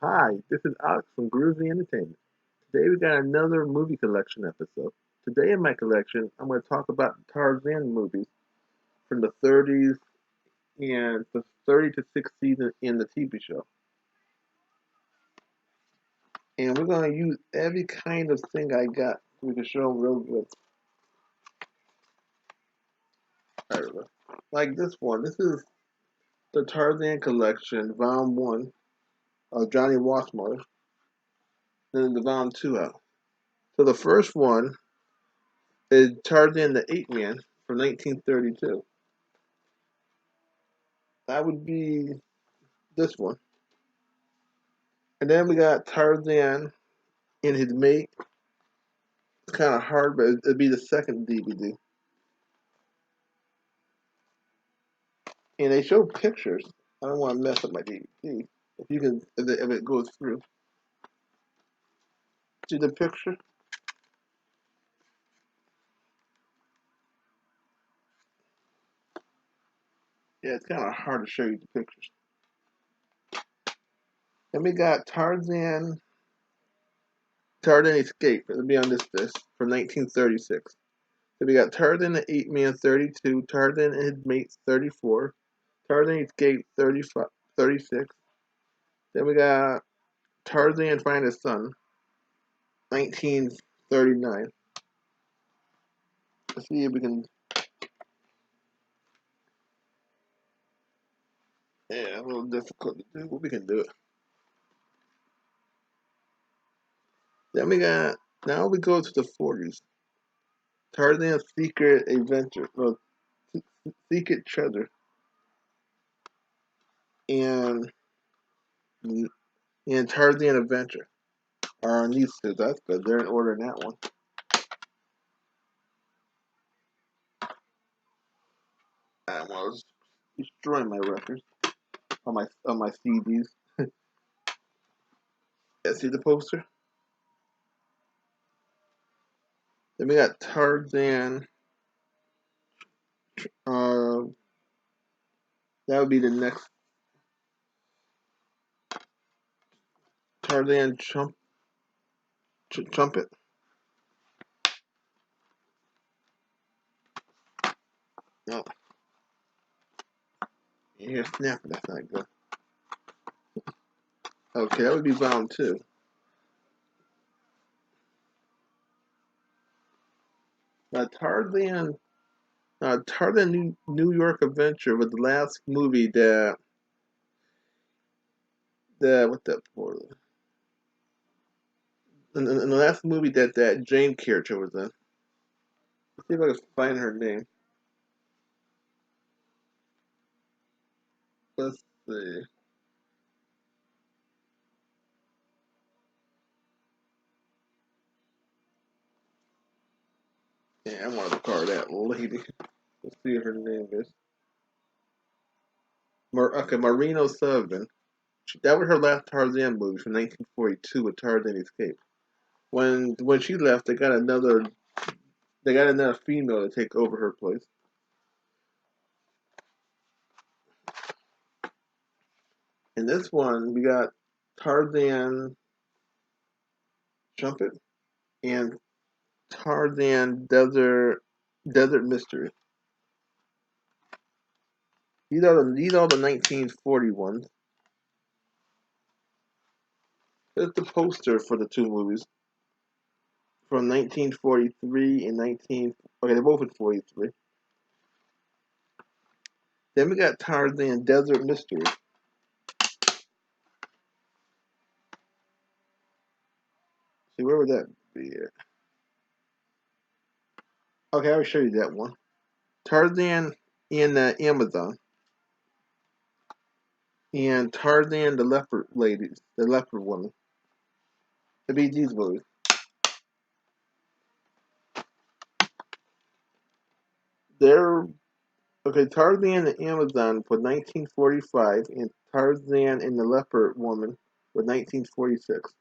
Hi, this is Alex from Groovy Entertainment. Today we got another movie collection episode. Today in my collection, I'm going to talk about Tarzan movies from the 30s and the 30 to 6 season in the TV show. And we're going to use every kind of thing I got so we can show them real good. All right, like this one. This is the Tarzan collection, Volume 1 of Johnny Wassmuller. Then the Volume 2 out. So the first one is Tarzan the Ape Man from 1932. That would be this one. And then we got Tarzan and his mate. It's kind of hard, but it'd be the second DVD. And they show pictures. I don't want to mess up my DVD. If you can, if it goes through. See the picture? Yeah, it's kind of hard to show you the pictures. Then we got Tarzan Escape. It'll be on this disc from 1936. So we got Tarzan the Ape Man 32, Tarzan and his mate 34, Tarzan Escape 35, 36. Then we got Tarzan Find His Son 1939. Let's see if we can. Yeah, a little difficult to do, but we can do it. Then we got. Now we go to the 40s. Tarzan's Secret Adventure. Well, Secret Treasure. And and Tarzan Adventure are on these two. That's good. They're in order in that one. I was destroying my records on my CDs. Yeah, see the poster? Then we got Tarzan. Uh, that would be the next Tarzan Trumpet. No, you hear snapping. That's not good. Okay, that would be round two. Tarzan, Tarzan New York Adventure was the last movie that what that for? In the last movie that Jane character was in. Let's see if I can find her name. Let's see. Yeah, I wanted to call her that lady. Let's see what her name is. Marino Sullivan. That was her last Tarzan movie from 1942 with Tarzan Escape. When she left, they got another female to take over her place. In this one, we got Tarzan Trumpet and Tarzan Desert Mystery. These are the 1940 ones. Here's the poster for the two movies from 1943 and 19. Okay, they're both in 43. Then we got Tarzan Desert Mystery. See, where would that be at? Okay, I'll show you that one. Tarzan in the Amazon and Tarzan the Leopard Ladies, the Leopard Woman. It'd be these movies. They're okay. Tarzan the Amazon for 1945 and Tarzan and the Leopard Woman for 1946.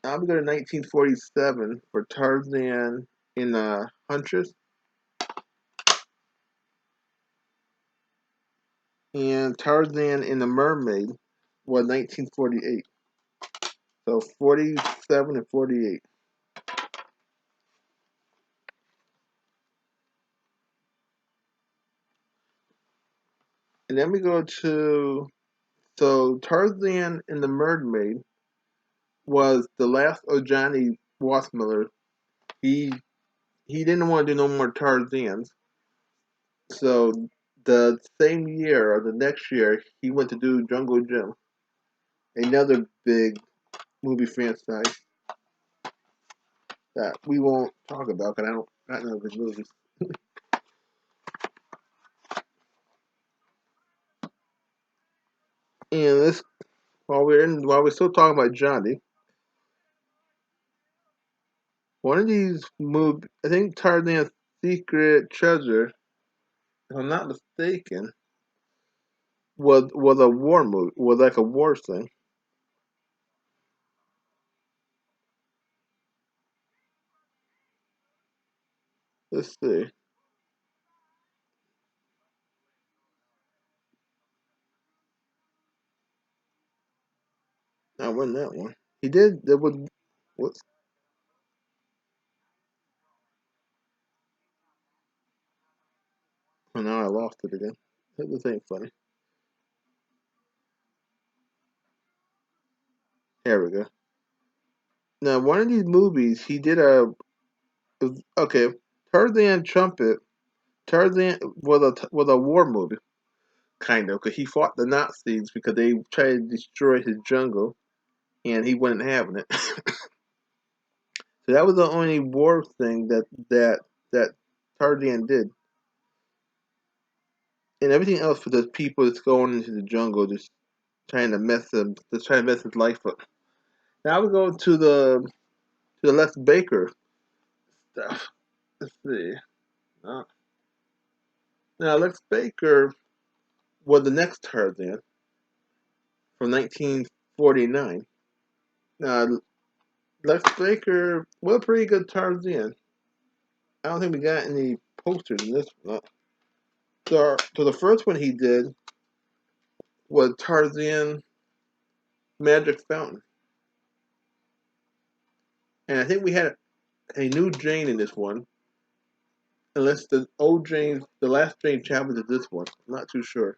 Now we go to 1947 for Tarzan in the Huntress and Tarzan in the Mermaid was 1948. So 47 and 48. And then we go to so Tarzan and the Mermaid was the last of Johnny Wassmiller. He he didn't want to do no more Tarzans. So the same year or the next year, he went to do Jungle Jim, another big movie franchise that we won't talk about because I don't know his movies. And this while we're still talking about Johnny, one of these movies, I think Tarzan's Secret Treasure, if I'm not mistaken, was a war movie, was like a war thing. Let's see. I won that one. He did. There was what? Oh, now I lost it again. This ain't funny. Here we go. Now, one of these movies, he did a okay. Tarzan Trumpet. Tarzan was a war movie, kind of, because he fought the Nazis because they tried to destroy his jungle, and he wasn't having it. So that was the only war thing that Tarzan did, and everything else for the people that's going into the jungle, just trying to mess his life up. Now we go to the Les Baker stuff. Let's see. Uh, Now Lex Baker was the next Tarzan from 1949. Now Lex Baker was a pretty good Tarzan. I don't think we got any posters in this one. So the first one he did was Tarzan Magic Fountain, and I think we had a new Jane in this one, unless the last Jane chapter is this one. I'm not too sure.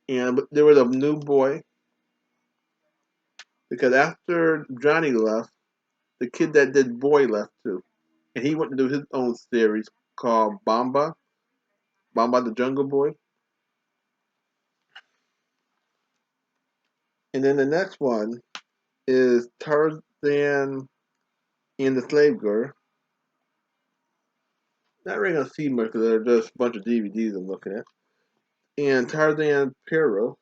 And but there was a new boy because after Johnny left, the kid that did boy left too, and he went to do his own series called Bamba the Jungle Boy. And then the next one is Tarzan and the Slave Girl. Not really gonna see much because they're just a bunch of DVDs I'm looking at. And Tarzan Perro.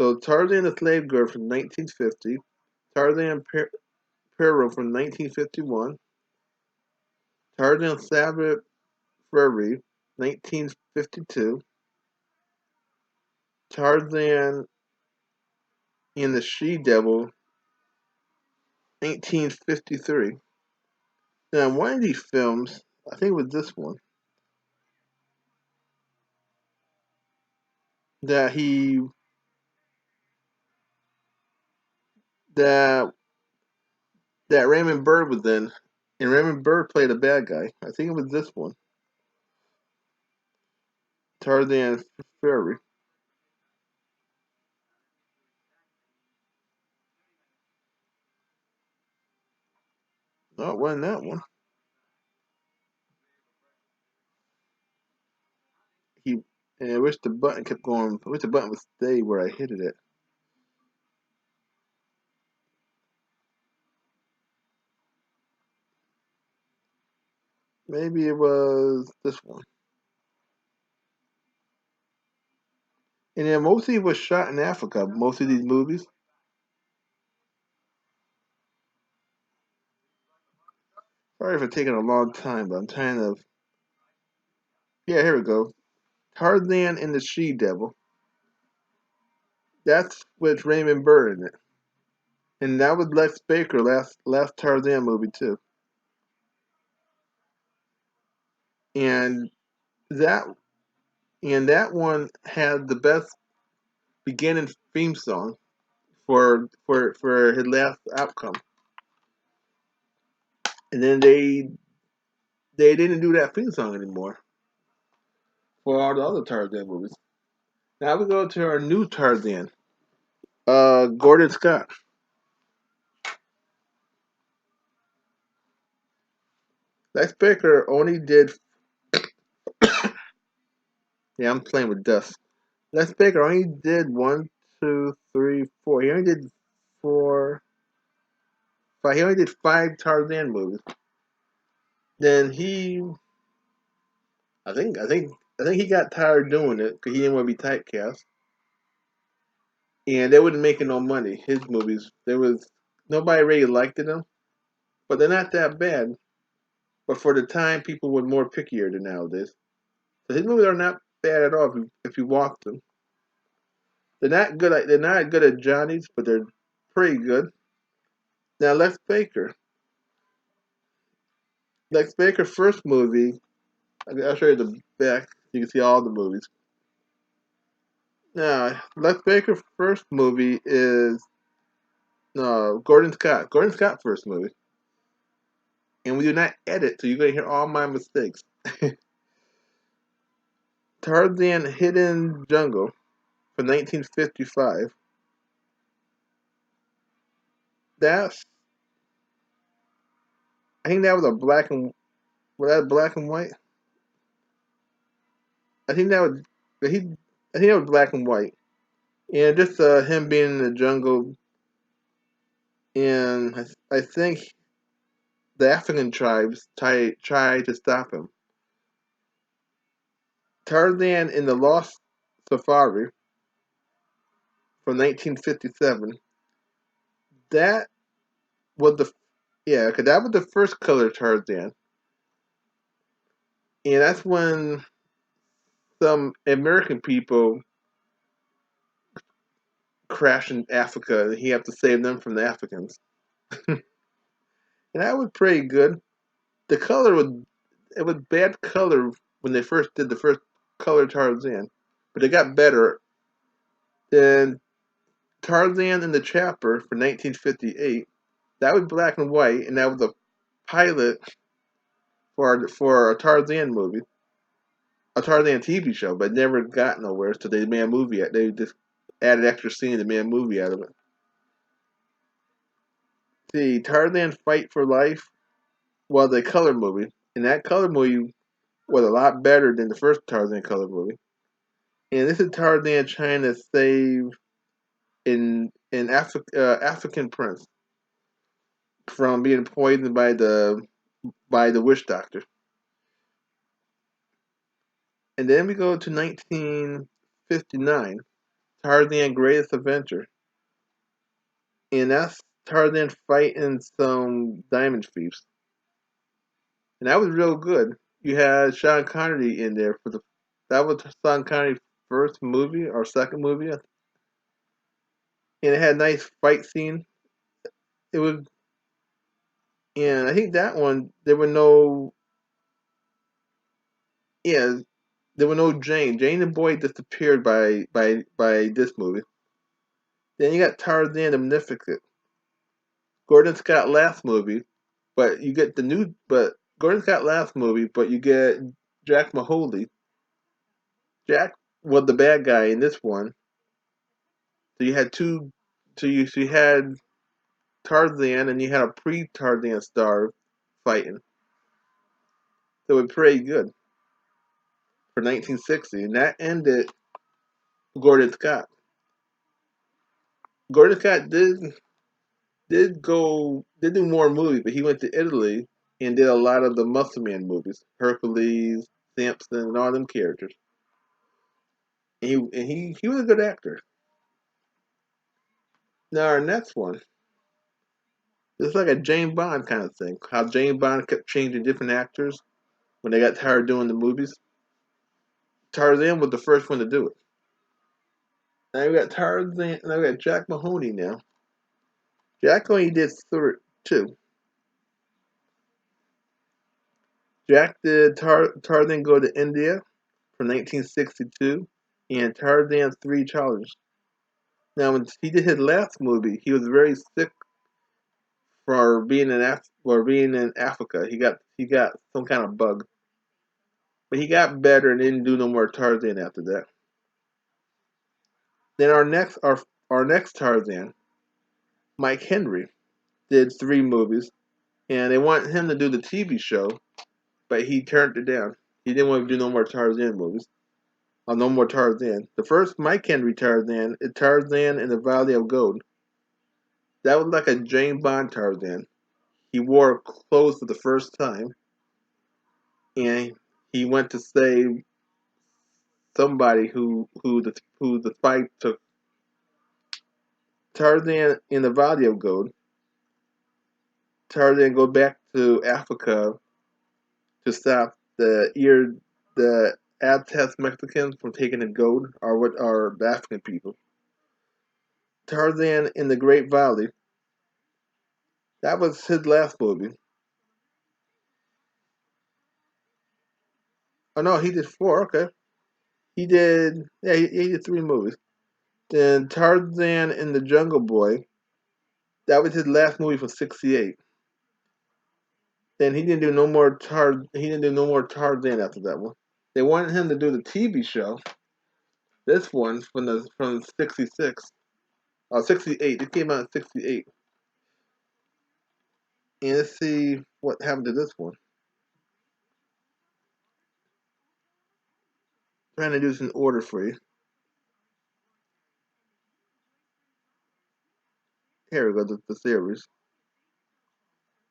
So Tarzan the Slave Girl from 1950. Tarzan Perro from 1951. Tarzan Savage Furry, 1952. Tarzan and the She Devil, 1953. Now, one of these films, I think it was this one, that he that that Raymond Burr was in, and Raymond Burr played a bad guy. I think it was this one, Tarzan Fury. No, it wasn't that one. He and I wish the button kept going. I wish the button would stay where I hit it at. Maybe it was this one. And then mostly it was shot in Africa. Most of these movies. Sorry for taking a long time, but I'm kind of. Yeah, here we go. Tarzan and the She Devil. That's with Raymond Burr in it. And that was Lex Baker last Tarzan movie too. And that that one had the best beginning theme song for his last outcome, and then they didn't do that theme song anymore for all the other Tarzan movies. Now we go to our new Tarzan, Gordon Scott. Lex Baker only did. Yeah, I'm playing with dust. Lex Baker only did one, two, three, four. He only did four, five. He only did five Tarzan movies. Then I think he got tired doing it because he didn't want to be typecast, and they wasn't making no money. His movies, there was nobody really liked them, but they're not that bad. But for the time, people were more pickier than nowadays. So his movies are not bad at all if you watch them. They're not good at Johnny's, but they're pretty good. Now Lex Baker's first movie. I'll show you the back. You can see all the movies. Now Lex Baker's first movie is Gordon Scott. Gordon Scott's first movie, and we do not edit, so you're gonna hear all my mistakes. Tarzan Hidden Jungle from 1955. That's I think that was a was that black and white? I think that was he. I think that was black and white. And just him being in the jungle, and I think the African tribes tried to stop him. Tarzan in the Lost Safari from 1957. That was the yeah, 'cause that was the first color Tarzan, and that's when some American people crash in Africa, and he had to save them from the Africans. And that was pretty good. The color was it was bad color when they first did the first color Tarzan, but it got better. Then Tarzan and the Trapper for 1958. That was black and white, and that was a pilot for a Tarzan movie, a Tarzan TV show, but never got nowhere. So they made a movie. They just added extra scenes and made a movie out of it. See, Tarzan Fight for Life was a color movie, and that color movie was a lot better than the first Tarzan color movie. And this is Tarzan trying to save African prince from being poisoned by the witch doctor. And then we go to 1959, Tarzan Greatest Adventure, and that's Tarzan fighting some diamond thieves, and that was real good. You had Sean Connery in there for the that was Sean Connery's first movie or second movie, and it had a nice fight scene. It was, and I think that one there were no yeah there were no Jane. Jane the boy disappeared by this movie. Then you got Tarzan the Magnificent, Gordon Scott last movie, but you get the new but Gordon Scott last movie, but you get Jack Mahoney. Jack was the bad guy in this one. So you had two so you had Tarzan and you had a pre Tarzan star fighting. So it was pretty good for 1960, and that ended Gordon Scott. Gordon Scott did do more movies, but he went to Italy and did a lot of the Muscle Man movies, Hercules, Samson, and all them characters. He was a good actor. Now our next one, it's like a James Bond kind of thing. How James Bond kept changing different actors when they got tired of doing the movies. Tarzan was the first one to do it. Now we got Tarzan. Now we got Jack Mahoney. Now Jack only did two. Jack did Tarzan Go to India from 1962 and Tarzan Three Challenges. Now, when he did his last movie, he was very sick for being in Africa. He got some kind of bug, but he got better and didn't do no more Tarzan after that. Then our next Tarzan, Mike Henry, did 3 movies, and they wanted him to do the TV show, but he turned it down. He didn't want to do no more Tarzan movies. Or no more Tarzan. The first Mike Henry Tarzan is Tarzan in the Valley of Gold. That was like a James Bond Tarzan. He wore clothes for the first time, and he went to save somebody who the fight took. Tarzan in the Valley of Gold. Tarzan go back to Africa to stop the Aztec Mexicans from taking the gold, or what are the African people. Tarzan in the Great Valley. That was his last movie. Oh no, he did 4. Okay, he did 3 movies. Then Tarzan and the Jungle Boy. That was his last movie from '68. Then he didn't do no more He didn't do no more Tarzan after that one. They wanted him to do the TV show. This one from '66, 68. It came out in '68. And let's see what happened to this one. Trying to do this in order for you. Here we go, the series.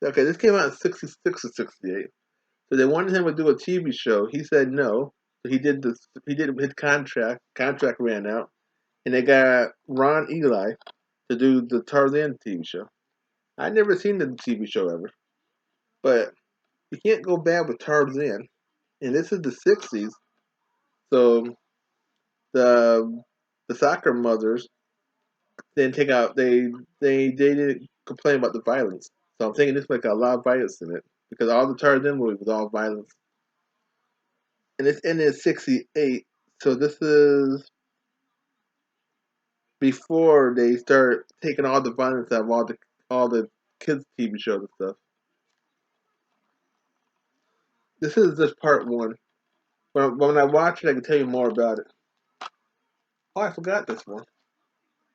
Okay, this came out in '66 or '68. So they wanted him to do a TV show. He said no. So he did this. He did his contract. Contract ran out, and they got Ron Eli to do the Tarzan TV show. I never seen the TV show ever, but you can't go bad with Tarzan. And this is the '60s, so the the soccer mothers didn't take out. They didn't complain about the violence. So I'm thinking this like a lot of violence in it because all the Tarzan movies was all violence, and it's ended in '68. So this is before they start taking all the violence out of all the kids TV shows and stuff. This is just part one. When I watch it, I can tell you more about it. Oh, I forgot this one.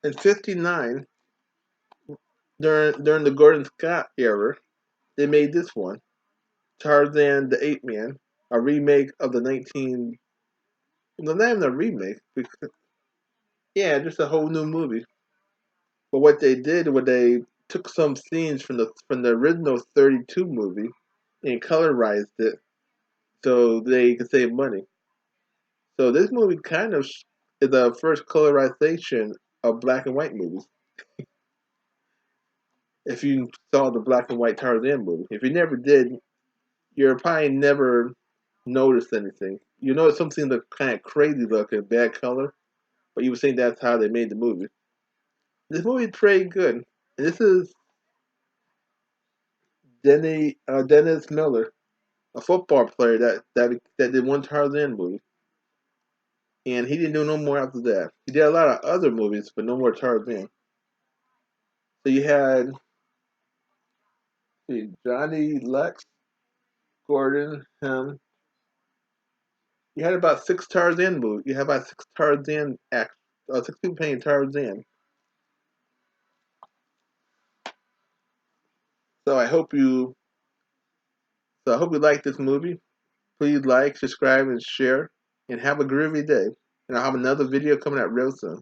In '59, during the Gordon Scott era, they made this one, Tarzan the Ape Man, a remake of the 19. No, not even a remake. Because, yeah, just a whole new movie. But what they did was they took some scenes from the original 32 movie and colorized it so they could save money. So this movie kind of is the first colorization of black and white movies. If you saw the black and white Tarzan movie, if you never did, you're probably never noticed anything. You know something that kind of crazy looking, bad color, but you would think that's how they made the movie. This movie is pretty good. And this is Dennis Miller, a football player that did one Tarzan movie, and he didn't do no more after that. He did a lot of other movies, but no more Tarzan. So you had Johnny Lex, Gordon, him. You had about 6 Tarzan movies. You had about 6 Tarzan acts. 6 people playing Tarzan. So I hope you. So I hope you like this movie. Please like, subscribe, and share. And have a groovy day. And I'll have another video coming out real soon.